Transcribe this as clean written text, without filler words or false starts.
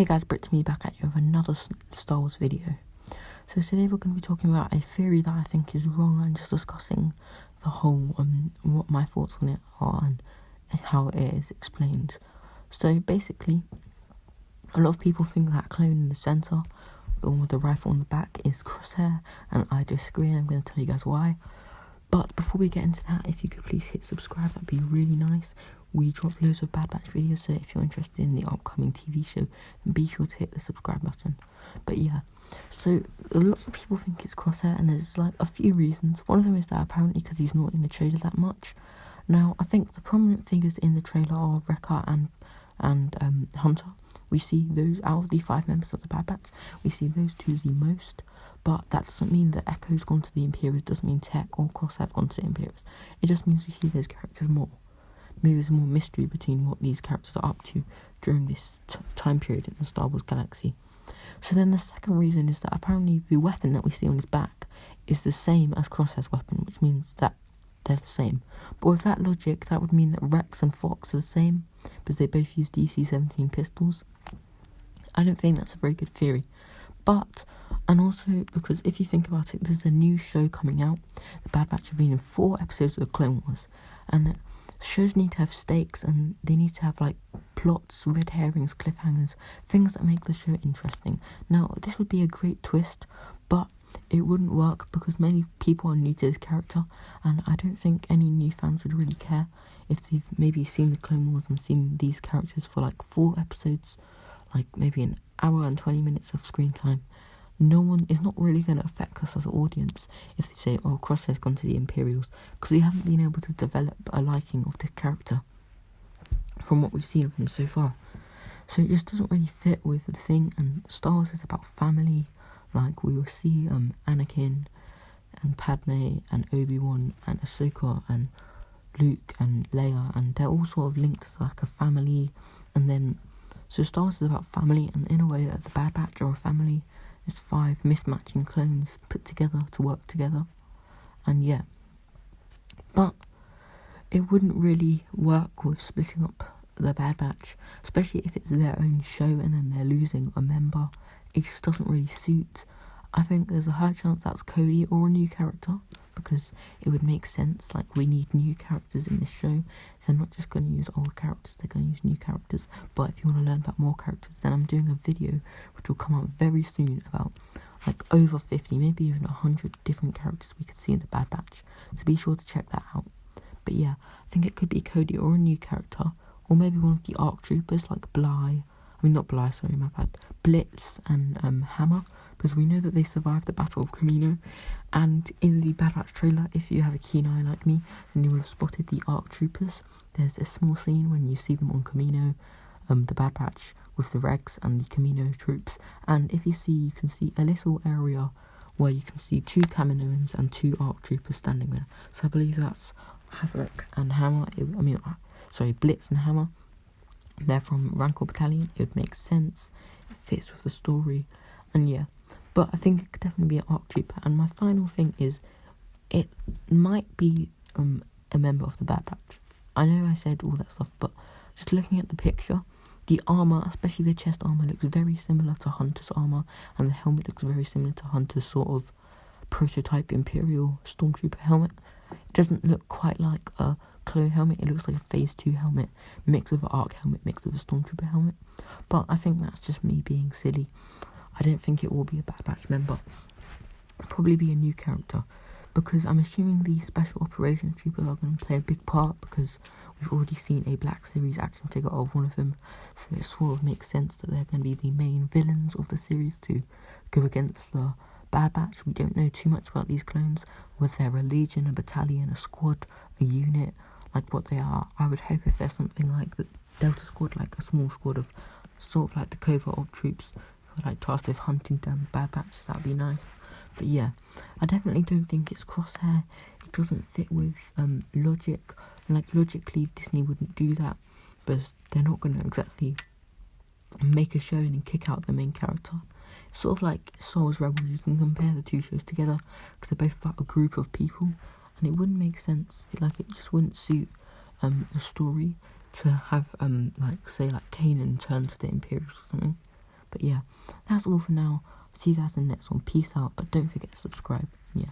Hey guys, me back at you with another Star Wars video. So today we're going to be talking about a theory that I think is wrong and just discussing the whole what my thoughts on it are and how it is explained. So basically, a lot of people think that clone in the centre, the one with the rifle on the back, is Crosshair, and I disagree, and I'm going to tell you guys why. But before we get into that, if you could please hit subscribe, that'd be really nice. We drop loads of Bad Batch videos, so if you're interested in the upcoming TV show, then be sure to hit the subscribe button. But yeah, so lots of people think it's Crosshair, and there's like a few reasons. One of them is that apparently because he's not in the trailer that much. Now, I think the prominent figures in the trailer are Wrecker and Hunter. We see those out of the 5 members of the Bad Batch. We see those two the most. But that doesn't mean that Echo's gone to the Imperials, doesn't mean Tech or Crosshair's gone to the Imperials. It just means we see those characters more. Maybe there's more mystery between what these characters are up to during this time period in the Star Wars galaxy. So then the second reason is that apparently the weapon that we see on his back is the same as Crosshair's weapon, which means that they're the same. But with that logic, that would mean that Rex and Fox are the same, because they both use DC-17 pistols. I don't think that's a very good theory. But, and also because if you think about it, there's a new show coming out. The Bad Batch have been in 4 episodes of the Clone Wars, and shows need to have stakes, and they need to have like plots, red herrings, cliffhangers, things that make the show interesting. Now, this would be a great twist, but it wouldn't work because many people are new to this character, and I don't think any new fans would really care if they've maybe seen the Clone Wars and seen these characters for like 4 episodes, like maybe an hour and 20 minutes of screen time. No one is not really going to affect us as an audience if they say, oh, Crosshair's gone to the Imperials, because we haven't been able to develop a liking of this character from what we've seen of him so far. So it just doesn't really fit with the thing, and Star Wars is about family. Like, we will see Anakin and Padme and Obi-Wan and Ahsoka and Luke and Leia, and they're all sort of linked as like a family. And then, so Star Wars is about family, and in a way that the Bad Batch are a family. It's 5 mismatching clones put together to work together, and yeah. But it wouldn't really work with splitting up the Bad Batch, especially if it's their own show and then they're losing a member. It just doesn't really suit. I think there's a high chance that's Cody or a new character, because it would make sense. Like, we need new characters in this show. They're not just going to use old characters, they're going to use new characters. But if you want to learn about more characters, then I'm doing a video which will come out very soon about like over 50, maybe even 100 different characters we could see in the Bad Batch. So be sure to check that out. But yeah, I think it could be Cody or a new character, or maybe one of the ARC troopers like Blitz and Hammer, because we know that they survived the Battle of Kamino. And in the Bad Batch trailer, if you have a keen eye like me, then you will have spotted the ARC troopers. There's a small scene when you see them on Kamino, the Bad Batch with the Regs and the Kamino troops. And if you can see a little area where you can see 2 Kaminoans and 2 ARC troopers standing there. So I believe that's Havoc and Hammer. Blitz and Hammer. They're from Rancor Battalion. It would make sense. It fits with the story. And yeah. But I think it could definitely be an ARC trooper. And my final thing is, it might be a member of the Bad Batch. I know I said all that stuff, but just looking at the picture, the armour, especially the chest armour, looks very similar to Hunter's armour, and the helmet looks very similar to Hunter's sort of prototype Imperial Stormtrooper helmet. It doesn't look quite like a clone helmet. It looks like a Phase 2 helmet mixed with an ARC helmet mixed with a Stormtrooper helmet. But I think that's just me being silly. I don't think it will be a Bad Batch member. It'll probably be a new character, because I'm assuming the Special Operations Troopers are going to play a big part, because we've already seen a Black Series action figure of one of them. So it sort of makes sense that they're going to be the main villains of the series to go against the Bad Batch. We don't know too much about these clones, whether they're a legion, a battalion, a squad, a unit, like what they are. I would hope if there's something like the Delta Squad, like a small squad of sort of like the covert op troops who are like tasked with hunting down the Bad Batch, that'd be nice. But yeah, I definitely don't think it's Crosshair. It doesn't fit with logic. Like, logically, Disney wouldn't do that, because they're not going to exactly make a show and then kick out the main character. It's sort of like Star Wars Rebels. You can compare the 2 shows together, because they're both about a group of people, and it wouldn't make sense. It just wouldn't suit the story to have, say, Kanan turn to the Imperials or something. But yeah, that's all for now. See you guys in the next one. Peace out. But don't forget to subscribe. Yeah.